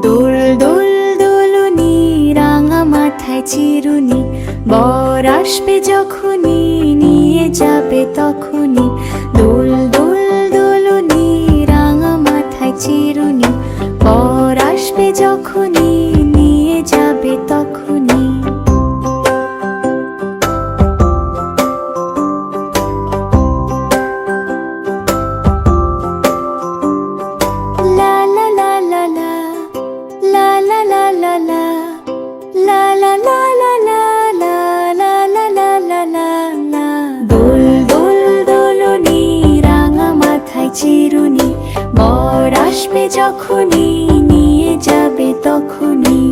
দোল দোল দোলনি, রাঙা মাথায় চিরুনি, বর আসবে যখনই নিয়ে যাবে তখনই। দোল দোল দোলনি, রাঙা মাথায় চিরুনি, বর আসবে যখনই নিয়ে যাবে তখনই। লা লা লা লা লা, লা লা লা লা লা, লা লা লা লা লা, লা লা লা লা লা লা লা। দোল দোল দোলনি, রাঙা মাথায় চিরুনি, বর আসবে যখনই নিয়ে যাবে তখনই।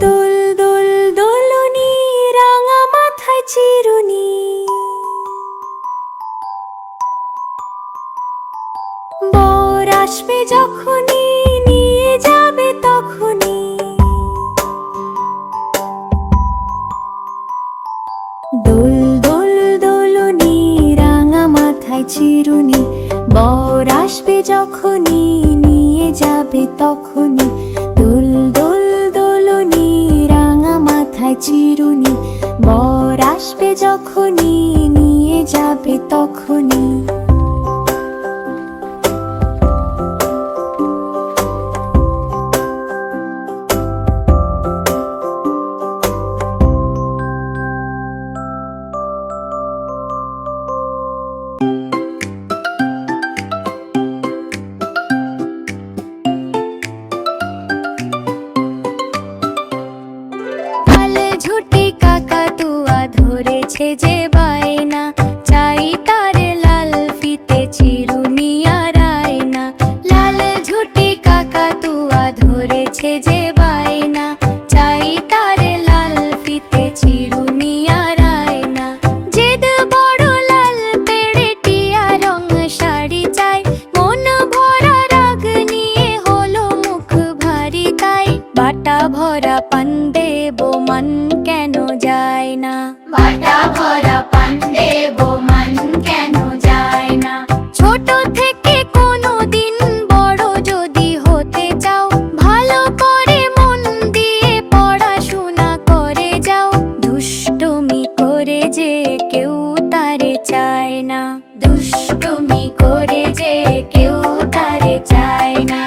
দোল দোল দোলনি, রাঙা মাথায় চিরুনি, বর আসবে যখনই নিয়ে যাবে তখনই। দোল দোল দোলনি, রাঙা মাথায় চিরুনি, বর আসবে যখনই নিয়ে যাবে তখনই। দোল দোল দোলনি, রাঙা মাথায় চিরুনি, বর আসবে যখনই নিয়ে যাবে তখনই। ঝুটি কাকাতুয়া ধরেছে যে বায়না, চাই তার লাল ফিতে চিরুনি আর আয়না। লাল ঝুটি কাকাতুয়া ধরেছে যে বায়না, চাই তার লাল ফিতে চিরুনি আর আয়না। জেদ বড় লাল পেড়ে টিয়া রং শাড়ি চাই, মন ভরা রাগ নিয়ে হলো মুখ ভারী তাই। বাটা ভরা পান দেবো মন কেন যায় না, বাটা ভরা পান দেবো মন কেন যায় না। ছোট থেকে কোনো দিন বড় যদি হতে চাও, ভালো করে মন দিয়ে পড়াশোনা করে যাও। দুষ্টুমি করে যে কেউ তারে চায় না, দুষ্টুমি করে যে কেউ তারে চায় না।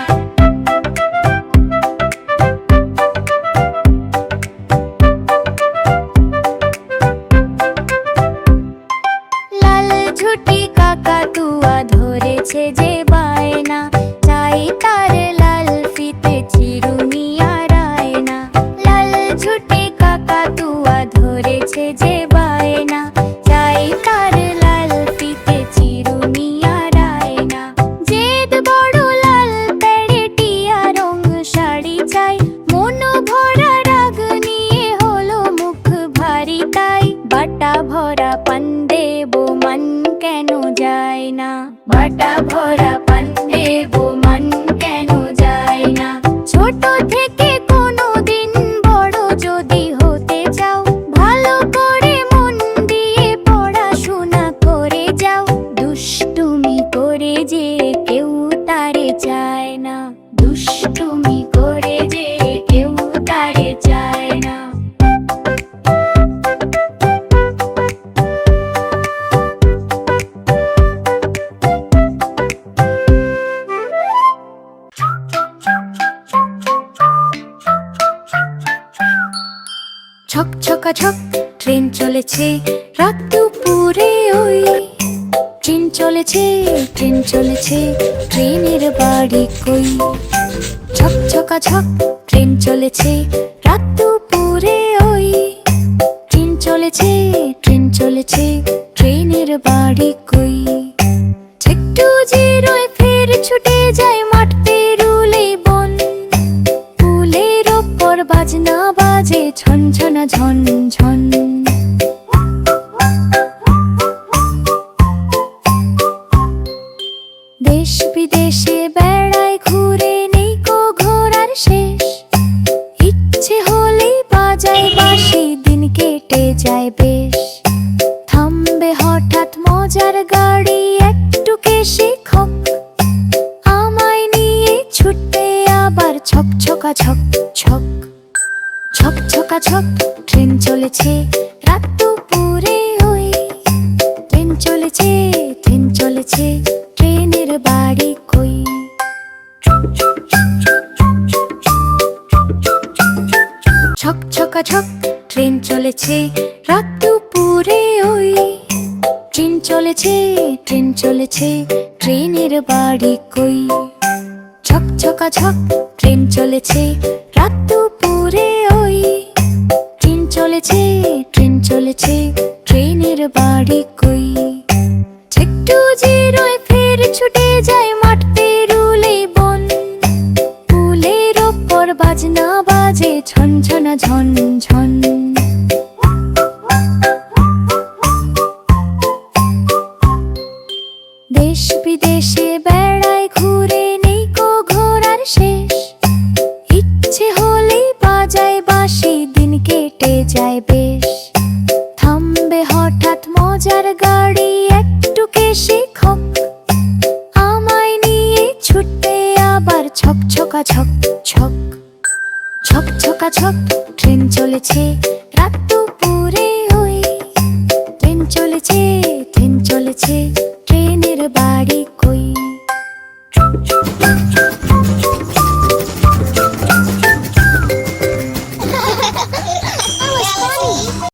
ঝুটি কাকাতুয়া ধরেছে যে বায়না, চাই তার লাল ফিতে চিরুনি আর আয়না। লাল ঝুটি কাকাতুয়া ধরেছে যে বায়না, চাই তার লাল ফিতে চিরুনি আর আয়না। জেদ বড় লাল পেড়ে টিয়া রং শাড়ি চাই, মন ভরা রাগ নিয়ে হলো মুখ ভারী তাই। বাটা ভরা পান দেবো মন কেন যায় না, বাটা ভরা পান দেবো মন কেন যায় না। ছোট থেকে কোনো দিন বড় যদি হতে চাও, ভালো করে মন দিয়ে পড়াশোনা করে যাও। দুষ্টুমি করে যে কেউ তারে চায় না, দুষ্টুমি করে যে কেউ তারে চায় না। ছক ছকা ছক ট্রেন চলেছে রাত দুপুরে ওই। ট্রেন চলেছে ট্রেন চলেছে, ট্রেনের বাড়ি কই। ছক ছকা ছক ট্রেন চলেছে রাত দুপুরে ওই। ট্রেন চলেছে ট্রেন চলেছে, ট্রেনের বাড়ি কই। একটু জিরোয় ফের ছুটে যায় মাঠ পেরুলে বন। ফুলের ওপর বাজনা বাজে ঝন ঝনা ঝন ঝন। দেশ বিদেশে বেড়ায় ঘুরে, নেই কো ঘোরার শেষ। ইচ্ছে হলেই বাজায় বাঁশি, দিন কেটে যায় বেশ। গাড়ি একটুকে শিক্ষক, আমায় নিয়ে ছুটবে আবার ছক ছকা ছক ছক। ছক ছকা ছক ট্রেন চলেছে রাত দুপুরে ওই। ট্রেন চলেছে, ট্রেন চলেছে, ট্রেনের বাড়ি কই? ছক ছকা ছক ট্রেন চলেছে রাত দুপুরে ওই। ট্রেন চলেছে, ট্রেন চলেছে, ট্রেনের বাড়ি কই? ছক ছকা ছক ট্রেন চলেছে রাত দুপুরে ওই। ট্রেন চলেছে, ট্রেন চলেছে, ট্রেনের বাড়ি কই? একটু জিরোয় ফের ছুটে যায় মাঠ পেরুলে বন। ফুলের ওপর বাজনা বাজে ঝন ঝনা ঝন ঝন। দেশ বিদেশে বেড়ায় ঘুরে নেই কো ঘোরার শেষ। ইচ্ছে হলেই বাজায় বাঁশি দিন কেটে যায় বেশ। থামবে হঠাৎ মজার গাড়ি একটুকে শিক্ষক, আমায় নিয়ে ছুটবে আবার ছক ছকা ছক ছক। ছক ছকা ছক ট্রেন চলেছে রাত দুপুরে ওই। ট্রেন চলেছে, ট্রেন চলেছে, ট্রেনের বাড়ি কই?